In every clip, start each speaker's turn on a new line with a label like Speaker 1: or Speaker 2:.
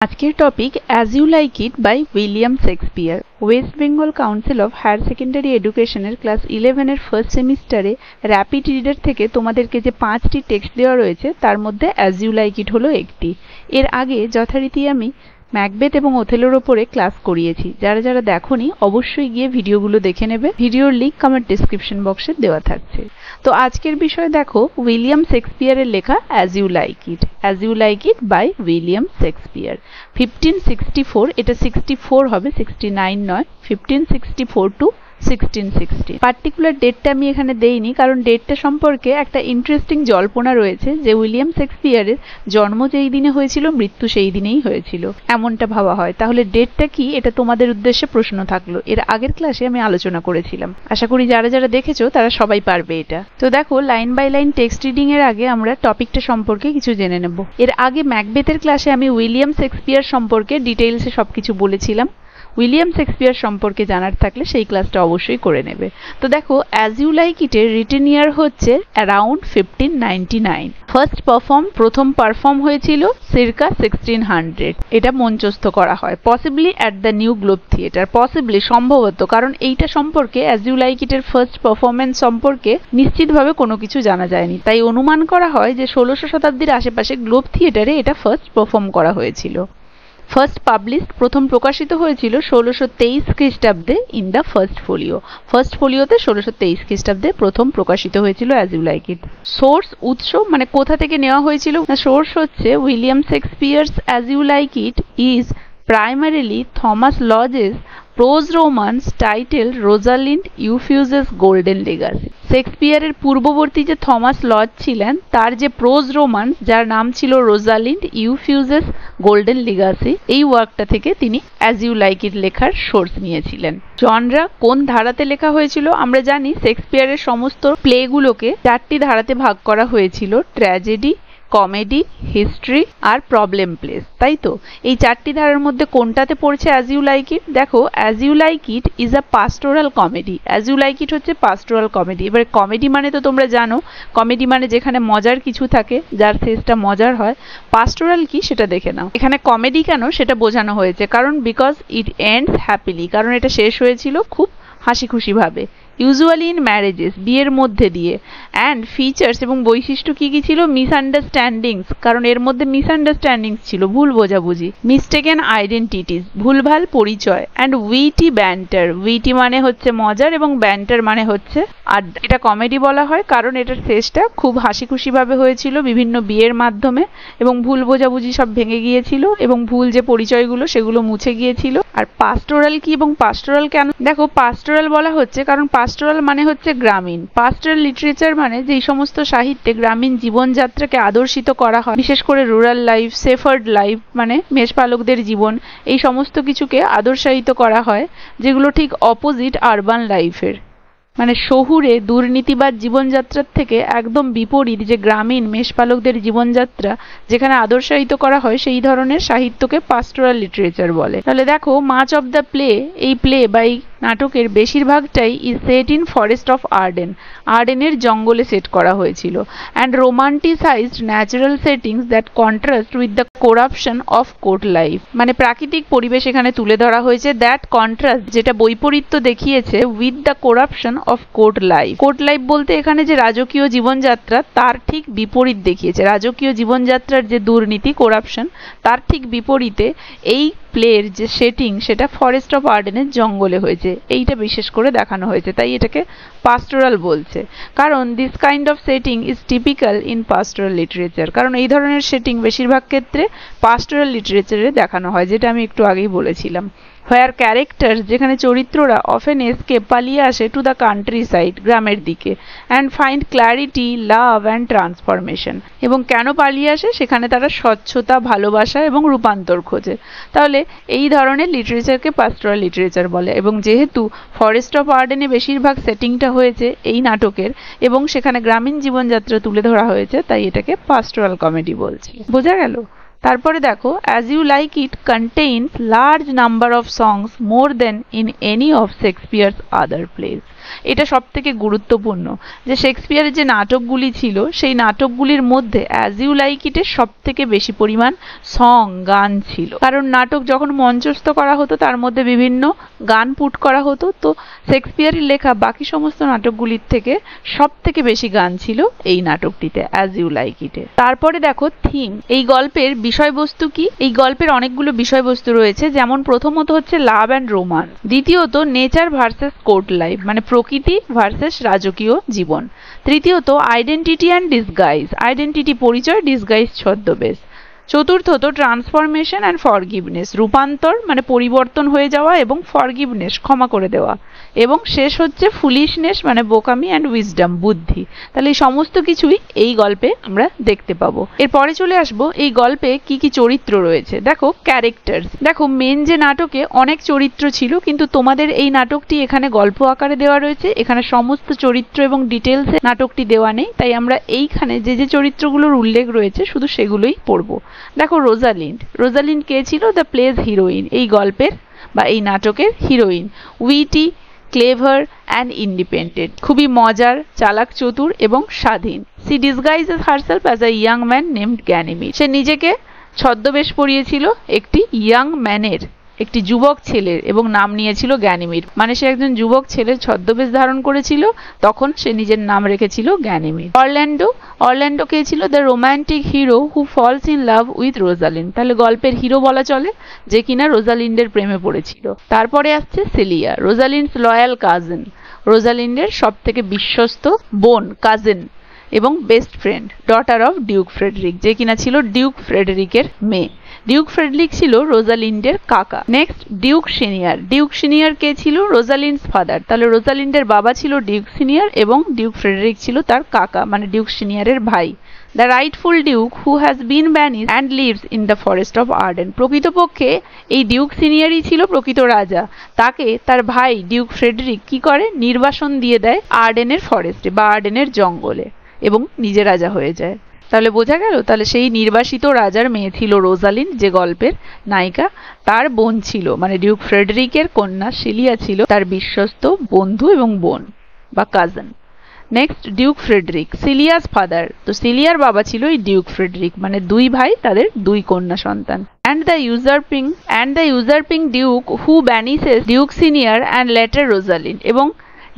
Speaker 1: আজকের topic as you like it by William Shakespeare. West Bengal council of higher secondary এডুকেশনের class 11-এর first সেমিস্টারে rapid reader থেকে তোমাদেরকে যে 5টি টেক্সট দেওয়া রয়েছে তার মধ্যে অ্যাজ ইউ লাইক ইট হলো একটি। এর আগে যথারীতি আমি ম্যাকবেথ এবং ওথেলোর ওপরে ক্লাস করিয়েছি। যারা যারা দেখোনি অবশ্যই গিয়ে ভিডিওগুলো দেখে নেবে। ভিডিওর লিঙ্ক আমার ডেসক্রিপশন বক্সে দেওয়া থাকছে। তো আজকের বিষয় দেখো উইলিয়াম শেক্সপিয়ারের লেখা as you like it. As you like it by William Shakespeare. 1564, এটা 64 হবে, 69 নয়, 1564 টু 1660। পার্টিকুলার ডেটটা আমি এখানে দেইনি কারণ ডেটটা সম্পর্কে একটা ইন্টারেস্টিং জল্পনা রয়েছে যে উইলিয়াম শেক্সপিয়ারের জন্ম যেই দিনে হয়েছিল মৃত্যু সেই দিনেই হয়েছিল, এমনটা ভাবা হয়। তাহলে ডেটটা কি, এটা তোমাদের উদ্দেশ্যে প্রশ্ন থাকলো। এর আগের ক্লাসে আমি আলোচনা করেছিলাম, আশা করি যারা যারা দেখেছো তারা সবাই পারবে এটা। তো দেখো, line by line text reading এর আগে আমরা টপিকটা সম্পর্কে কিছু জেনে নেব। এর আগে ম্যাকবেথের ক্লাসে আমি উইলিয়াম শেক্সপিয়ার সম্পর্কে ডিটেইলসে সবকিছু বলেছিলাম। উইলিয়াম শেক্সপিয়ার সম্পর্কে জানার থাকলে সেই ক্লাসটা অবশ্যই করে নেবে। তো দেখো, অ্যাজ ইউ লাইক ইটের রিটেন ইয়ার হচ্ছে অ্যারাউন্ড 1599। ফার্স্ট প্রথম পারফর্ম হয়েছিল সিরকা 1600। এটা মঞ্চস্থ করা হয় possibly at the new globe theatre. Possibly, সম্ভবত, কারণ এইটা সম্পর্কে অ্যাজ ইউ লাইক ইটের ফার্স্ট পারফরমেন্স সম্পর্কে নিশ্চিতভাবে কোনো কিছু জানা যায়নি, তাই অনুমান করা হয় যে 1600 শতাব্দীর আশেপাশে গ্লোব থিয়েটারে এটা ফার্স্ট পারফর্ম করা হয়েছিল। ফার্স্ট পাবলিশড, প্রথম প্রকাশিত হয়েছিল 1623 খ্রিস্টাব্দে in the first folio. First ফোলিওতে 1623 খ্রিস্টাব্দে প্রথম প্রকাশিত হয়েছিল as you like it. Source, উৎস, মানে কোথা থেকে নেওয়া হয়েছিল, সোর্স হচ্ছে William Shakespeare's as you like it is primarily Thomas Lodge's prose romance title Rosalind Euphues golden legacy. শেক্সপিয়ারের পূর্ববর্তী যে থমাস লজ ছিলেন তার যে প্রোজ রোমান্স যার নাম ছিল রোজালিন্ড ইউফিউজেস গোল্ডেন লেগাসি, এই ওয়ার্কটা থেকে তিনি অ্যাজ ইউ লাইক ইট লেখার সোর্স নিয়েছিলেন। জনরা, কোন ধারাতে লেখা হয়েছিল, আমরা জানি শেক্সপিয়ারের সমস্ত প্লেগুলোকে 4টি ধারাতে ভাগ করা হয়েছিল, ট্র্যাজেডি, কমেডি, হিস্ট্রি আর প্রবলেম প্লেস, তাই তো? এই 4টি ধারার মধ্যে কোনটাতে পড়ছে অ্যাজ ইউ লাইক ইট? দেখো, as you like it is a pastoral comedy. As you like it হচ্ছে পাস্টোরাল কমেডি। এবারে কমেডি মানে তো তোমরা জানো, কমেডি মানে যেখানে মজার কিছু থাকে, যার শেষটা মজার হয়। পাস্টোরাল কি সেটা দেখে নাও। এখানে কমেডি কেন সেটা বোঝানো হয়েছে, কারণ বিকজ ইট এন্ডস হ্যাপিলি, কারণ এটা শেষ হয়েছিল খুব হাসি খুশি ভাবে। ইউজুয়ালি ইন ম্যারেজেস, বিয়ের মধ্যে দিয়ে। অ্যান্ড ফিচার্স, এবং বৈশিষ্ট্য কি কি ছিল? মিসআন্ডারস্ট্যান্ডিংস, কারণ এর মধ্যে মিসআন্ডারস্ট্যান্ডিংস ছিল, ভুল বোঝাবুঝি। মিস্টেকেন আইডেন্টিটিস, ভুলভাল পরিচয়। অ্যান্ড উইটি ব্যান্টার, উইটি মানে হচ্ছে মজার এবং ব্যান্টার মানে হচ্ছে আড্ডা। এটা কমেডি বলা হয় কারণ এটার শেষটা খুব হাসি খুশি ভাবে হয়েছিল বিভিন্ন বিয়ের মাধ্যমে, এবং ভুল বোঝাবুঝি সব ভেঙে গিয়েছিল এবং ভুল যে পরিচয়গুলো সেগুলো মুছে গিয়েছিল। আর পাস্টোরাল কি এবং পাস্টোরাল কেন? দেখো, পাস্টোরাল বলা হচ্ছে কারণ পাস্টোরাল মানে হচ্ছে গ্রামীণ। পাস্টোরাল লিটারেচার মানে যেই সমস্ত সাহিত্যে গ্রামীণ জীবনযাত্রাকে আদর্শিত করা হয়, বিশেষ করে রুরাল লাইফ, সেফার্ড লাইফ মানে মেষপালকদের জীবন, এই সমস্ত কিছুকে আদর্শায়িত করা হয় যেগুলো ঠিক অপোজিট আরবান লাইফের। মানে শহুরে দুর্নীতিবাদ জীবনযাত্রার থেকে একদম বিপরীত যে গ্রামীণ মেষপালকদের জীবনযাত্রা যেখানে আদর্শায়িত করা হয়, সেই ধরনের সাহিত্যকে পাস্টোরাল লিটারেচার বলে। তাহলে দেখো, মাচ অফ দ্য প্লে, এই প্লে বা এই নাটকের বেশিরভাগটাই is set in forest of Arden, আর্ডেনের জঙ্গলে সেট করা হয়েছিল। And romanticised natural settings that contrast with the corruption of court life, মানে প্রাকৃতিক পরিবেশ এখানে তুলে ধরা হয়েছে। দ্যাট কন্ট্রাস্ট, যেটা বৈপরীত্য দেখিয়েছে with the corruption of court life. Court life বলতে এখানে যে রাজকীয় জীবনযাত্রা তার ঠিক বিপরীত দেখিয়েছে। রাজকীয় জীবনযাত্রার যে দুর্নীতি, করাপশন, তার ঠিক বিপরীতে এই প্লের যে সেটিং সেটা ফরেস্ট অফ আর্ডেনের জঙ্গলে হয়েছে, এইটা বিশেষ করে দেখানো হয়েছে, তাই এটাকে পাস্টোরাল বলছে। কারণ this kind of setting is typical in pastoral literature, কারণ এই ধরনের সেটিং বেশিরভাগ ক্ষেত্রে পাস্টোরাল লিটারেচারে দেখানো হয়, যেটা আমি একটু আগেই বলেছিলাম। হোয়ার ক্যারেক্টার্স, যেখানে চরিত্ররা অফেন এসকেপ, পালিয়ে আসে টু দ্য কান্ট্রি সাইড, গ্রামের দিকে। And find clarity, love and transformation, এবং কেন পালিয়ে আসে? সেখানে তারা স্বচ্ছতা, ভালোবাসা এবং রূপান্তর খোঁজে। তাহলে এই ধরনের লিটারেচারকে পাস্টোরাল লিটারেচার বলে। এবং যেহেতু ফরেস্ট অফ আর্ডেনে বেশিরভাগ সেটিংটা হয়েছে এই নাটকের এবং সেখানে গ্রামীণ জীবনযাত্রা তুলে ধরা হয়েছে, তাই এটাকে পাস্টোরাল কমেডি বলছে। বোঝা গেল? তারপরে দেখো, as you like it contains large number of songs, more than in any of Shakespeare's other plays. এটা সবথেকে গুরুত্বপূর্ণ যে শেক্সপিয়ারের যে নাটকগুলি ছিল সেই নাটকগুলির মধ্যে অ্যাজ ইউ লাইক ইটের সবথেকে বেশি পরিমাণ সং গান ছিল, কারণ নাটক যখন মঞ্চস্থ করা হতো তার মধ্যে বিভিন্ন গান পুট করা হতো। তো শেক্সপিয়ারের লেখা বাকি সমস্ত নাটকগুলির থেকে সবথেকে বেশি গান ছিল এই নাটকটিতে অ্যাজ ইউ লাইক ইটে। তারপরে দেখো থিম, এই গল্পের বিষয়বস্তু কি? এই গল্পের অনেকগুলো বিষয়বস্তু রয়েছে, যেমন প্রথমত হচ্ছে লাভ অ্যান্ড রোমান্স, দ্বিতীয়ত নেচার ভার্সেস কোর্ট লাইফ মানে প্রকৃতি ভার্সেস রাজকীয় জীবন, তৃতীয়ত আইডেন্টিটি অ্যান্ড ডিসগাইজ, আইডেন্টিটি পরিচয়, ডিসগাইজ ছদ্মবেশ, চতুর্থত ট্রান্সফরমেশন অ্যান্ড ফরগিভনেস, রূপান্তর মানে পরিবর্তন হয়ে যাওয়া, এবং ফরগিভনেস ক্ষমা করে দেওয়া, এবং শেষ হচ্ছে ফুলিশনেস মানে বোকামি অ্যান্ড উইজডম বুদ্ধি। তাহলে এই সমস্ত কিছুই এই গল্পে আমরা দেখতে পাবো। এরপরে চলে আসবো এই গল্পে কি কি চরিত্র রয়েছে। দেখো ক্যারেক্টার্স, দেখো মেন যে নাটকে অনেক চরিত্র ছিল, কিন্তু তোমাদের এই নাটকটি এখানে গল্প আকারে দেওয়া রয়েছে, এখানে সমস্ত চরিত্র এবং ডিটেলসে নাটকটি দেওয়া নেই, তাই আমরা এইখানে যে যে চরিত্রগুলোর উল্লেখ রয়েছে শুধু সেগুলোই পড়বো। দেখো রোজালিন্ড, রোজালিন্ড কে ছিল? দ্য প্লেজ হিরোইন, এই গল্পের বা এই নাটকের heroine. Witty, clever and independent, খুবই মজার, চালাক, চতুর এবং স্বাধীন। She disguises herself as a young man named Ganymede, সে নিজেকে ছদ্মবেশ পরিয়েছিল একটি ইয়াং ম্যানের, একটি যুবক ছেলের, এবং নাম নিয়েছিল গ্যানিমিড, মানে সে একজন যুবক ছেলের ছদ্মবেশ ধারণ করেছিল, তখন সে নিজের নাম রেখেছিল গ্যানিমিড। অরল্যান্ডো, অরল্যান্ডো কে ছিল? The romantic hero who falls in love with Rosalind, তাহলে গল্পের হিরো বলা চলে, যে কিনা রোজালিন্ডের প্রেমে পড়েছিল। তারপরে আসছে সিলিয়া, রোজালিন্ডস লয়াল কাজিন, রোজালিন্ডের সব থেকে বিশ্বস্ত বোন, কাজিন এবং best friend, daughter of duke Frederick, যে কিনা ছিল ডিউক ফ্রেডরিকের মেয়ে। ডিউক ফ্রেডরিক ছিল রোজালিন্ডের কাকা। Next Duke Senior, Duke Senior কে ছিল? রোজালিন্ডস ফাদার, তাহলে রোজালিন্ডের বাবা ছিল ডিউক সিনিয়র এবং ডিউক ফ্রেডরিক ছিল তার কাকা মানে ডিউক সিনিয়রের ভাই। The rightful Duke who has been banish and lives in the forest of Arden, প্রকৃতপক্ষে এই ডিউক সিনিয়রই ছিল প্রকৃত রাজা, তাকে তার ভাই ডিউক ফ্রেডরিক কি করে? নির্বাসন দিয়ে দেয় আর্ডেনের ফরেস্টে বা আর্ডেনের জঙ্গলে, এবং নিজে রাজা হয়ে যায়। তাহলে বোঝা গেল, তাহলে সেই নির্বাসিত রাজার মেয়ে ছিল রোজালিন্ড যে গল্পের নায়িকা, তার বোন ছিল মানে ডিউক ফ্রেডরিকের কন্যা সিলিয়া ছিল তার বিশ্বস্ত বন্ধু এবং বোন বা cousin. Next Duke Frederick, Celia's father, তো সিলিয়ার বাবা ছিল এই ডিউক ফ্রেডরিক, মানে দুই ভাই, তাদের দুই কন্যা সন্তান। and the usurping duke who banishes Duke Senior and later Rosalind, এবং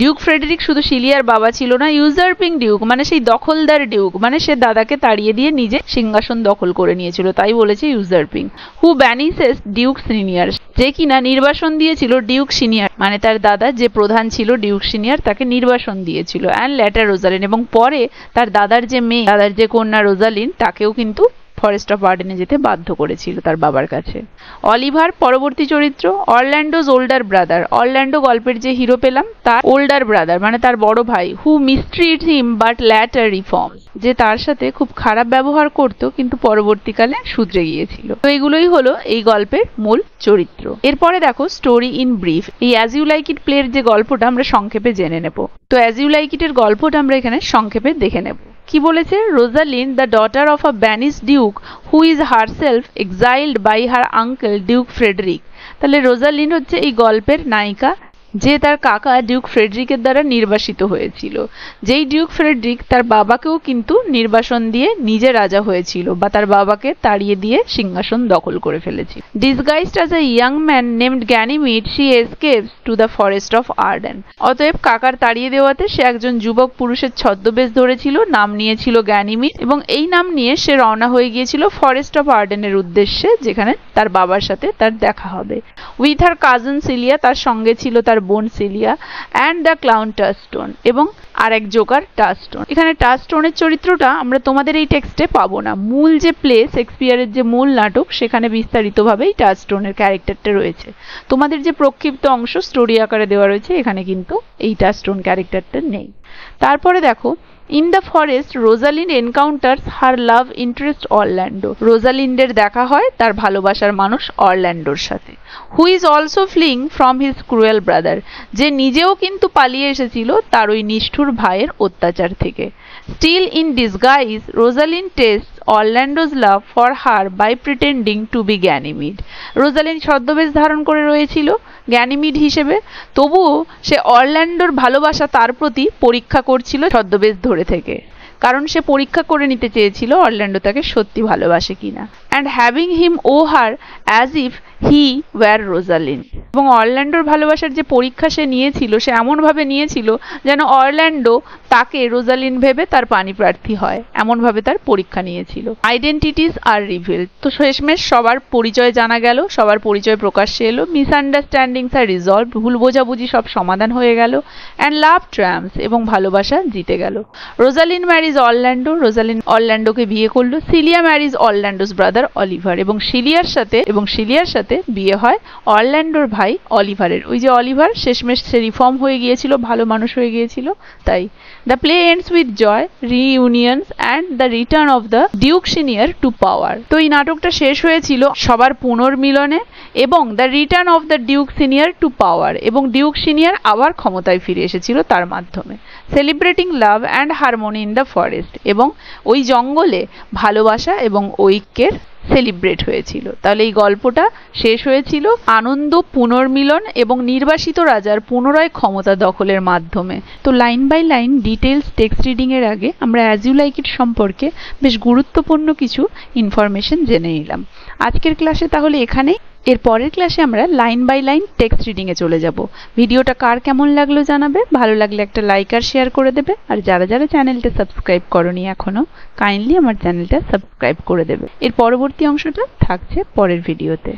Speaker 1: ডিউক ফ্রেডরিক শুধু সিলিয়ার বাবা ছিল না, ইউজারপিং ডিউক মানে সেই দখলদার ডিউক, মানে সে দাদাকে তাড়িয়ে দিয়ে নিজে সিংহাসন দখল করে নিয়েছিল, তাই বলেছে ইউজারপিং। হু ব্যানিসেস ডিউক সিনিয়র, যে কিনা নির্বাসন দিয়েছিল ডিউক সিনিয়র, মানে তার দাদা যে প্রধান ছিল ডিউক সিনিয়র তাকে নির্বাসন দিয়েছিল। অ্যান্ড লেটার রোজালিন, এবং পরে তার দাদার যে মেয়ে, দাদার যে কন্যা রোজালিন, তাকেও কিন্তু ফরেস্ট অফ আর্ডেনে যেতে বাধ্য করেছিল তার বাবার কাছে। অলিভার পরবর্তী চরিত্র, অরল্যান্ডোজ ওল্ডার ব্রাদার, অরল্যান্ডো গল্পের যে হিরো পেলাম তার ওল্ডার ব্রাদার মানে তার বড় ভাই। হু মিসট্রিট হিম বাট ল্যাটার রিফর্ম, যে তার সাথে খুব খারাপ ব্যবহার করত কিন্তু পরবর্তীকালে শুধরে গিয়েছিল। তো এগুলোই হলো এই গল্পের মূল চরিত্র। এরপরে দেখো স্টোরি ইন ব্রিফ, এই অ্যাজ ইউ লাইক ইট প্লের যে গল্পটা আমরা সংক্ষেপে জেনে নেব। তো অ্যাজ ইউ লাইক ইটের গল্পটা আমরা এখানে সংক্ষেপে দেখে নেব। কি বলেছে? Rosalind the daughter of a banish Duke who is herself exiled by her uncle Duke Frederick, তাহলে রোজালিন্ড হচ্ছে এই গল্পের নায়িকা, যে তার কাকা ডিউক ফ্রেডরিকের দ্বারা নির্বাসিত হয়েছিল। যেই ডিউক ফ্রেডরিক তার বাবাকেও কিন্তু নির্বাসন দিয়ে নিজে রাজা হয়েছিল বা তার বাবাকে তাড়িয়ে দিয়ে সিংহাসন দখল করে ফেলেছিল। Disguised as a young man named Ganymede she escapes to the forest of Arden, অতএব কাকার তাড়িয়ে দেওয়াতে সে একজন যুবক পুরুষের ছদ্মবেশ ধরেছিল, নাম নিয়েছিল গ্যানিমিড, এবং এই নাম নিয়ে সে রওনা হয়ে গিয়েছিল ফরেস্ট অফ আর্ডেনের উদ্দেশ্যে, যেখানে তার বাবার সাথে তার দেখা হবে। উইথ হার কাজিন সিলিয়া, তার সঙ্গে ছিল তার বোন সিলিয়া, অ্যান্ড দ্য ক্লাউন টাস্টন, এবং আর এক জোকার টাস্টন। এখানে টাস্টনের চরিত্রটা আমরা তোমাদের এই টেক্সটে পাবো না, মূল যে প্লে শেক্সপিয়ারের যে মূল নাটক সেখানে বিস্তারিতভাবেই টাস্টনের ক্যারেক্টারটা রয়েছে। তোমাদের যে প্রক্ষিপ্ত অংশ স্টোরি আকারে দেওয়া রয়েছে এখানে কিন্তু এই টাস্টন ক্যারেক্টারটা নেই। তারপরে দেখো, in the forest Rosalind encounters her love interest Orlando. রোজালিন্ডের দেখা হয় তার ভালোবাসার মানুষ অরল্যান্ডোর সাথে। Who is also fleeing from his cruel brother, যে নিজেও কিন্তু পালিয়ে এসেছিল তার ওই নিষ্ঠুর ভাইয়ের অত্যাচার থেকে। Still in disguise Rosalind tests Orlando's love for her by pretending to be Ganymede. Rosalind ছদ্মবেশ ধারণ করে রয়েছিল গ্যানিমিড হিসেবে, তবুও সে অরল্যান্ডোর ভালোবাসা তার প্রতি পরীক্ষা করছিল ছদ্মবেশ ধরে থেকে, কারণ সে পরীক্ষা করে নিতে চেয়েছিল অরল্যান্ডো তাকে সত্যি ভালোবাসে কিনা। And having him woo her as if he were Rosalind. এবং অরল্যান্ডোর ভালোবাসার যে পরীক্ষা সে নিয়েছিল, সে এমনভাবে নিয়েছিল যেন অরল্যান্ডো তাকে রোজালিন্ড ভেবে তার পাণিপ্রার্থী হয়, এমনভাবে তার পরীক্ষা নিয়েছিল। আইডেন্টিটিস আর রিভিল, তো শেষমেশ সবার পরিচয় জানা গেল, সবার পরিচয় প্রকাশ্যে এলো। মিসআন্ডারস্ট্যান্ডিংস আর রিজলভ, ভুল বোঝাবুঝি সব সমাধান হয়ে গেল। অ্যান্ড লাভ ট্রাম্পস, এবং ভালোবাসা জিতে গেল। রোজালিন্ড ম্যারিজ অরল্যান্ডো, রোজালিন্ড অরল্যান্ডোকে বিয়ে করলো। সিলিয়া ম্যারিজ অরল্যান্ডোস ব্রাদার অলিভার, এবং সিলিয়ার সাথে বিয়ে হয় অরল্যান্ডোর ভাই অলিভারের। ওই যে অলিভার শেষমেশ সে রিফর্ম হয়ে গিয়েছিল, ভালো মানুষ হয়ে গিয়েছিল, তাই। The play ends with joy, reunions and the return of the Duke Senior to power. তো এই নাটকটা শেষ হয়েছিল সবার পুনর্মিলনে এবং the return of the Duke Senior to power, এবং ডিউক সিনিয়র আবার ক্ষমতায় ফিরে এসেছিল তার মাধ্যমে। Celebrating love and harmony in the forest, এবং ওই জঙ্গলে ভালোবাসা এবং ঐক্যের সেলিব্রেট হয়েছিল। তাহলে এই গল্পটা শেষ হয়েছিল আনন্দ, পুনর্মিলন এবং নির্বাসিত রাজার পুনরায় ক্ষমতা দখলের মাধ্যমে। তো line by line details text reading এর আগে আমরা অ্যাজ ইউ লাইক ইট সম্পর্কে বেশ গুরুত্বপূর্ণ কিছু ইনফরমেশন জেনে নিলাম। আজকের ক্লাসে তাহলে এখানেই। এর পরের ক্লাসে আমরা line by line text reading এ চলে যাব। ভিডিওটা কার কেমন লাগলো জানাবে, ভালো লাগলে একটা লাইক আর শেয়ার করে দেবে, আর যারা যারা চ্যানেলটা সাবস্ক্রাইব করনি এখনো, কাইন্ডলি আমার চ্যানেলটা সাবস্ক্রাইব করে দেবে। এর পরবর্তী অংশটা থাকছে পরের ভিডিওতে।